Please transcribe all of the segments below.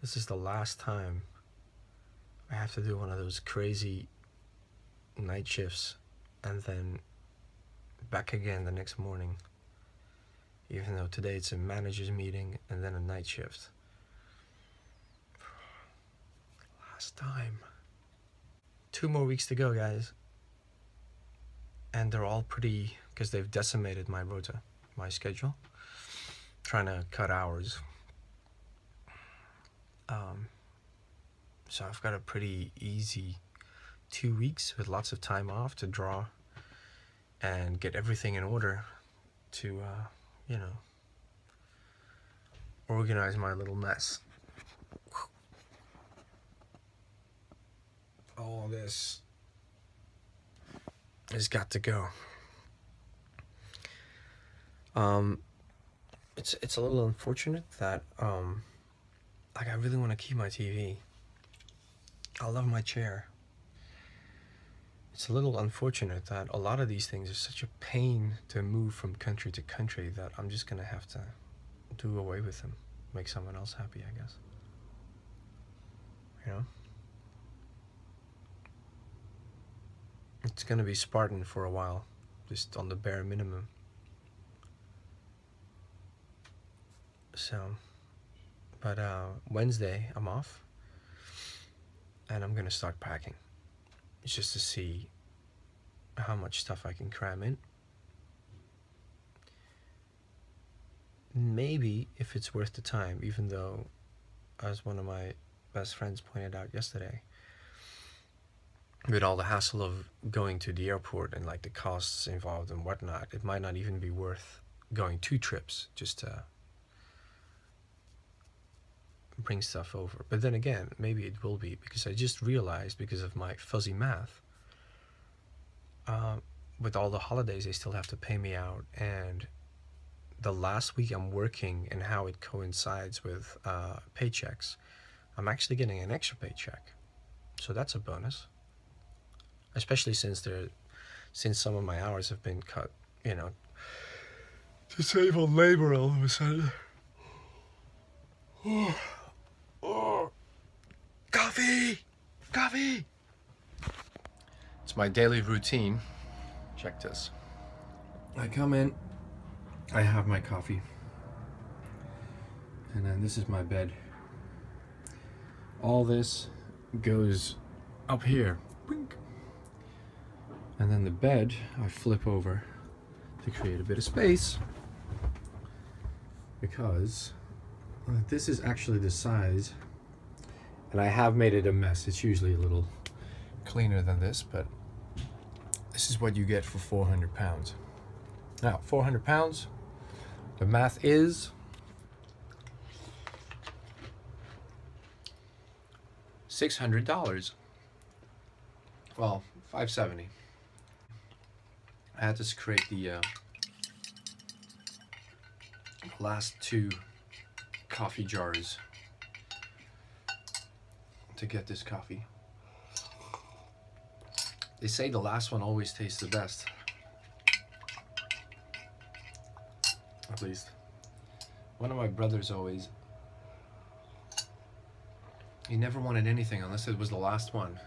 This is the last time I have to do one of those crazy night shifts and then back again the next morning. Even though today it's a manager's meeting and then a night shift. Last time. 2 more weeks to go, guys. And they're all pretty, because they've decimated my rota, my schedule. Trying to cut hours. So I've got a pretty easy 2 weeks with lots of time off to draw and get everything in order to, you know, organize my little mess. All this has got to go. It's a little unfortunate that like I really want to keep my TV. I love my chair. It's a little unfortunate that a lot of these things are such a pain to move from country to country that I'm just gonna have to do away with them. Make someone else happy, I guess. You know? It's gonna be Spartan for a while, just on the bare minimum. So, but Wednesday I'm off, and I'm gonna start packing. It's just to see how much stuff I can cram in. Maybe if it's worth the time, even though, as one of my best friends pointed out yesterday, with all the hassle of going to the airport and like the costs involved and whatnot, it might not even be worth going 2 trips just to bring stuff over. But then again, maybe it will be, because I just realized, because of my fuzzy math, with all the holidays they still have to pay me out, and the last week I'm working and how it coincides with paychecks, I'm actually getting an extra paycheck. So that's a bonus, especially since some of my hours have been cut, you know, to save on labor all of a sudden. Oh, coffee! Coffee! It's my daily routine. Check this. I come in, I have my coffee, and then this is my bed. All this goes up here. Boink. And then the bed I flip over to create a bit of space, because this is actually the size, and I have made it a mess. It's usually a little cleaner than this, but this is what you get for 400 pounds. Now, 400 pounds, the math is $600. Well, $570. I had to create the last 2 coffee jars to get this coffee. They say the last one always tastes the best. At least. One of my brothers always, he never wanted anything unless it was the last one.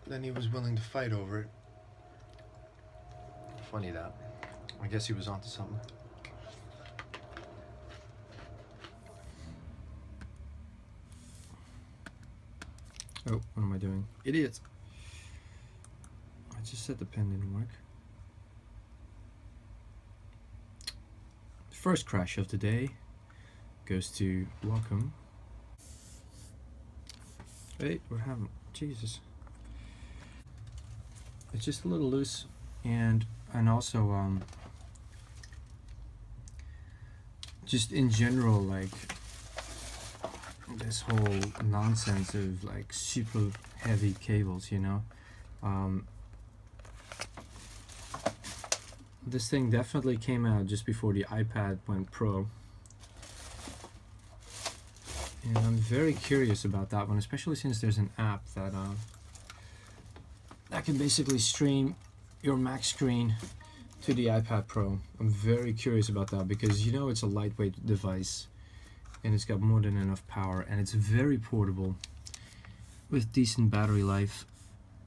Then he was willing to fight over it. Funny that. I guess he was onto something. Oh, what am I doing? Idiot! I just said the pen didn't work. The first crash of the day goes to Wacom. Hey, we're having... Jesus. It's just a little loose, and also just in general, like, this whole nonsense of like super heavy cables, you know. This thing definitely came out just before the iPad went Pro, and I'm very curious about that one, especially since there's an app that that can basically stream your Mac screen to the iPad Pro. I'm very curious about that, because you know it's a lightweight device, and it's got more than enough power, and it's very portable with decent battery life.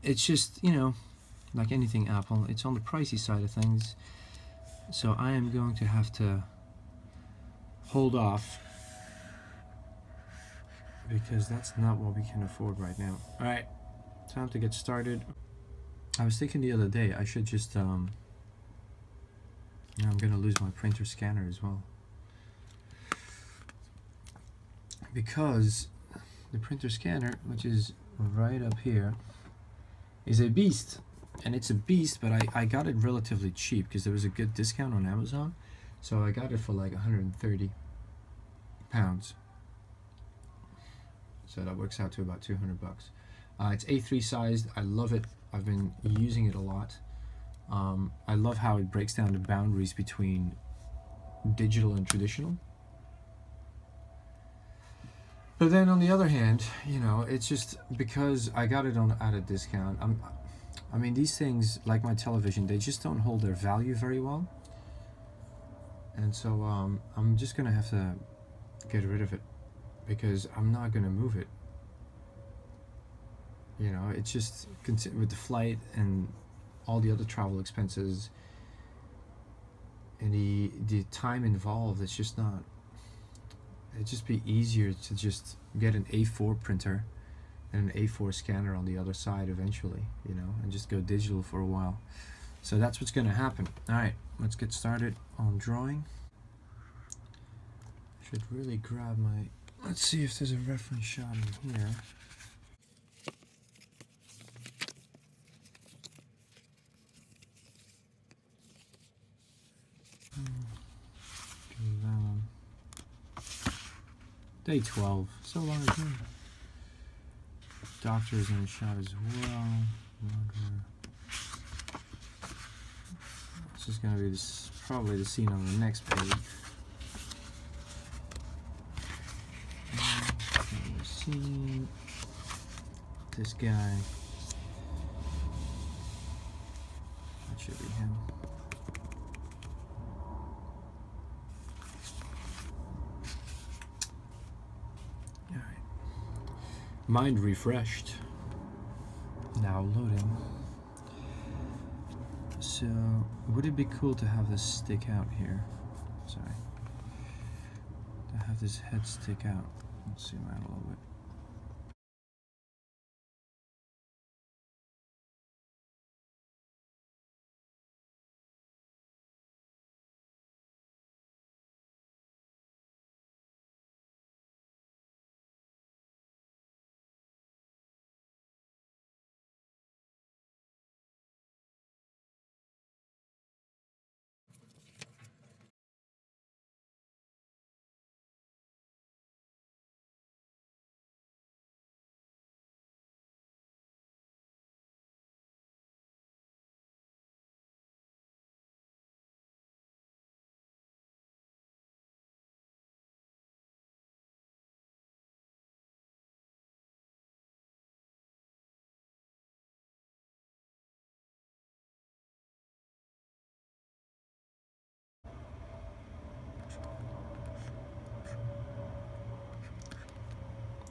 It's just, you know, like anything Apple, it's on the pricey side of things, so I am going to have to hold off because that's not what we can afford right now. Alright, time to get started. I was thinking the other day I should just I'm gonna lose my printer scanner as well, because the printer scanner, which is right up here, is a beast. And it's a beast, but I got it relatively cheap because there was a good discount on Amazon, so I got it for like 130 pounds, so that works out to about 200 bucks. It's A3 sized. I love it. I've been using it a lot. I love how it breaks down the boundaries between digital and traditional. But then on the other hand, you know, it's just because I got it on at a discount. I mean, these things, like my television, they just don't hold their value very well. And so I'm just gonna have to get rid of it because I'm not gonna move it. You know, it's just with the flight and all the other travel expenses and the time involved, it's just not. It'd just be easier to just get an A4 printer and an A4 scanner on the other side eventually, you know, and just go digital for a while. So that's what's going to happen. Alright, let's get started on drawing. Should really grab my... Let's see if there's a reference shot in here. Day 12, so long ago. Doctor is in the shot as well. This is going to be probably the scene on the next page. Scene. This guy. That should be him. Mind refreshed. Now loading. So, would it be cool to have this stick out here? Sorry. To have this head stick out. Let's zoom out a little bit.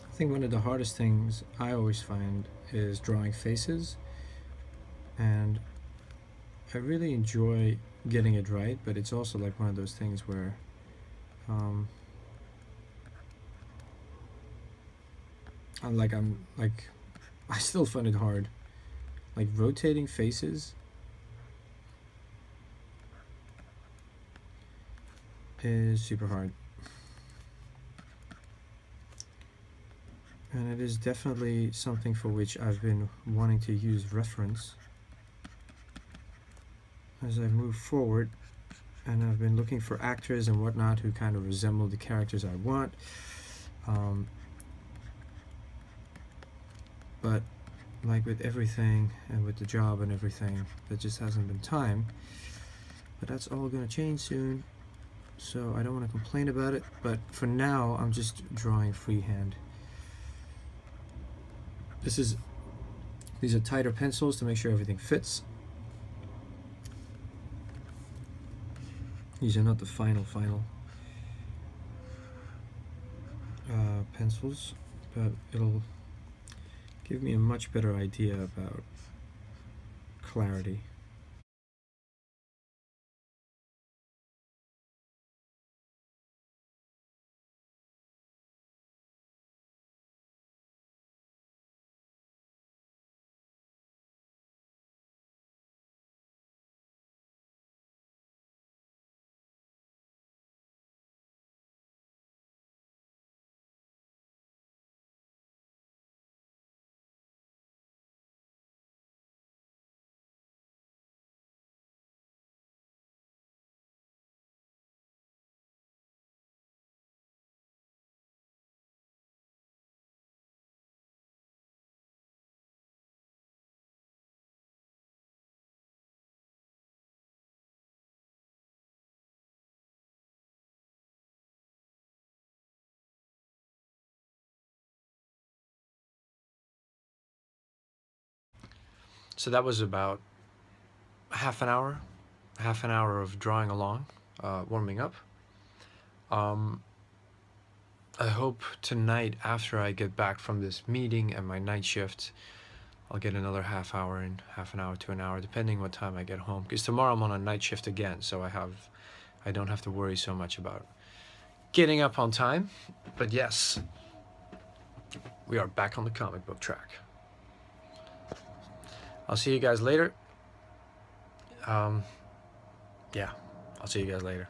I think one of the hardest things I always find is drawing faces, and I really enjoy getting it right, but it's also like one of those things where I still find it hard, like rotating faces is super hard. And it is definitely something for which I've been wanting to use reference as I move forward, and I've been looking for actors and whatnot who kind of resemble the characters I want. But like with everything and with the job and everything, there just hasn't been time. But that's all going to change soon, so I don't want to complain about it. But for now, I'm just drawing freehand. These are tighter pencils to make sure everything fits. These are not the final. pencils, but it'll give me a much better idea about clarity. So that was about half an hour of drawing along, warming up. I hope tonight, after I get back from this meeting and my night shift, I'll get another half hour in, half an hour to an hour, depending what time I get home. Because tomorrow I'm on a night shift again, so I don't have to worry so much about getting up on time. But yes, we are back on the comic book track. I'll see you guys later. Yeah, I'll see you guys later.